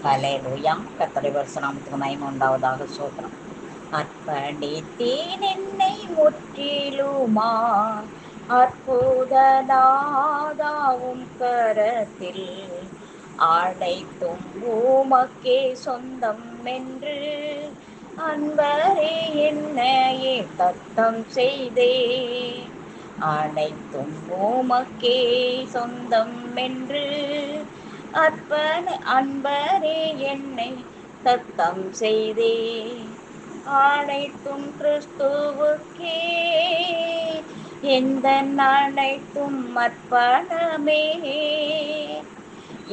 ஹல்லேலூயா. கர்த்தருடைய பரிசுத்த நாமத்துக்கு மகிமை உண்டாவதாக. ஸ்தோத்திரம். அர்ப்பணித்தேன் என்னை முற்றிலுமா அற்புதநாதாவும் கரத்தில் அனைத்தும் உமக்கே சொந்தம் என்று அன்பரே என்னையே தத்தம் செய்தே. அனைத்தும் உமக்கே சொந்தம் என்று அன்பரே என்னை தத்தம் செய்தே. அனைத்தும் கிறிஸ்துவுக்கே எந்த அனைத்தும் அர்ப்பணமே.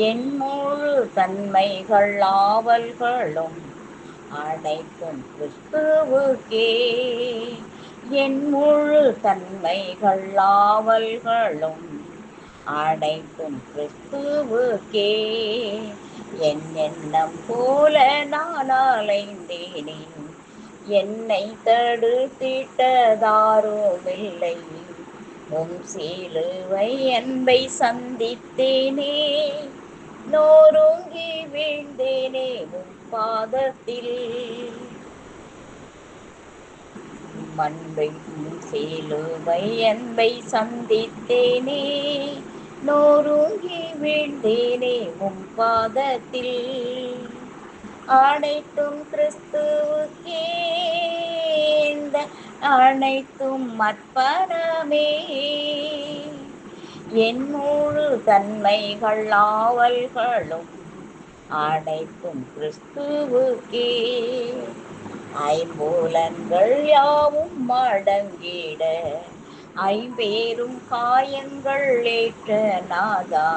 என் முழு தன்மைகள் ஆவல்களும் அனைத்தும் கிறிஸ்துவுக்கே. என் முழு தன்மைகள் ஆவல்களும் அனைத்தும் கிறிஸ்துவுக்கே. என் எண்ணம் போல நான் அலைந்தேனே, என்னை தடுத்திட்டதாருமில்லை. சிலுவை அன்பை சந்தித்தேனே, நோருங்கி வீழ்ந்தேனே உம் பாதத்தில். சிலுவை அன்பை சந்தித்தேனே, நோருங்கி வீழ்ந்தேனே உம் பாதத்தில். அனைத்தும் கிறிஸ்துவுக்கே அனைத்தும் அர்ப்பணமே. என் முழு தன்மைகள் ஆவல்களும் அனைத்தும் கிறிஸ்துவுக்கே. ஐம்பூலன்கள் யாவும் அடங்கிட ஐம்பேரும் காயங்கள் ஏற்ற நாதா,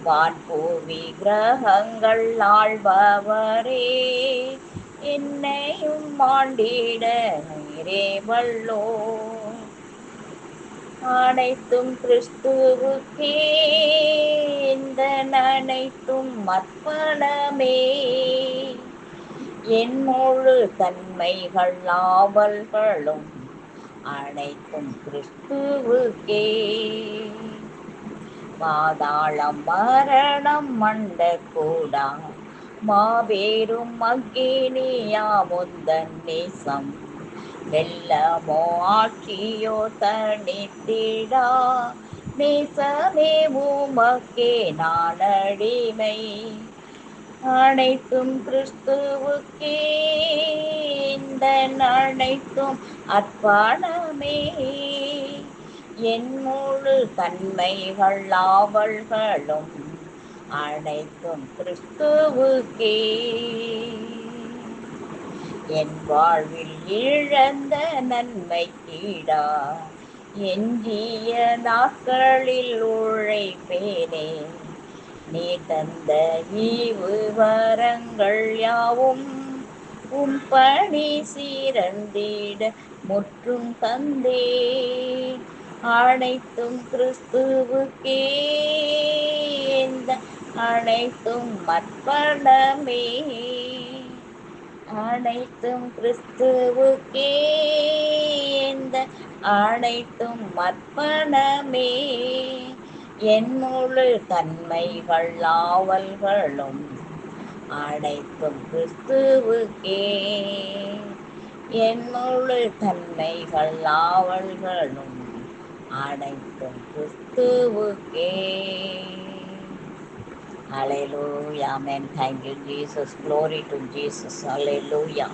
வான்பூவி கிரகங்கள் ஆள்பவரே, என்னையும் ஆண்டிட நீரே வல்லோ. அனைத்தும் கிறிஸ்துவுக்கே அனைத்தும் அர்ப்பணமே. என் முழு தன்மைகள் ஆவல்களும் அனைத்தும் கிறிஸ்துவுக்கே. பாதாளம் மரணம் மண்ட கூடா மாபெரும் அக்கினியா முந்தன் நேசம், வெல்லமோ ஆட்சியோ தனித்திடா நேசமே உமக்கே நான் அடிமை. அனைத்தும் கிறிஸ்துவுக்கே அனைத்தும் அர்ப்பணமே. என் முழு தன்மைகள் ஆவல்களும் அனைத்தும் கிறிஸ்துவுக்கே. என் வாழ்வில் இழந்த நன்மை கீடா எஞ்சிய நாட்களில் உழைப்பேனே. நீ தந்த ஈவு வரங்கள் யாவும் உம் பணி சீரந்திட முற்றும் தந்தே. அனைத்தும் கிறிஸ்துவுக்கே அனைத்தும் அர்ப்பணமே. அனைத்தும் கிறிஸ்துவுக்கே அனைத்தும் அர்ப்பணமே. என் முழு தன்மைகள் ஆவல்களும் அனைத்தும் கிறிஸ்துவுக்கே. என் முழு தன்மைகள் ஆவல்களும் அனைத்தும் கிறிஸ்துவுக்கே. Hallelujah. Amen. Thank you, Jesus. Glory to Jesus. Hallelujah.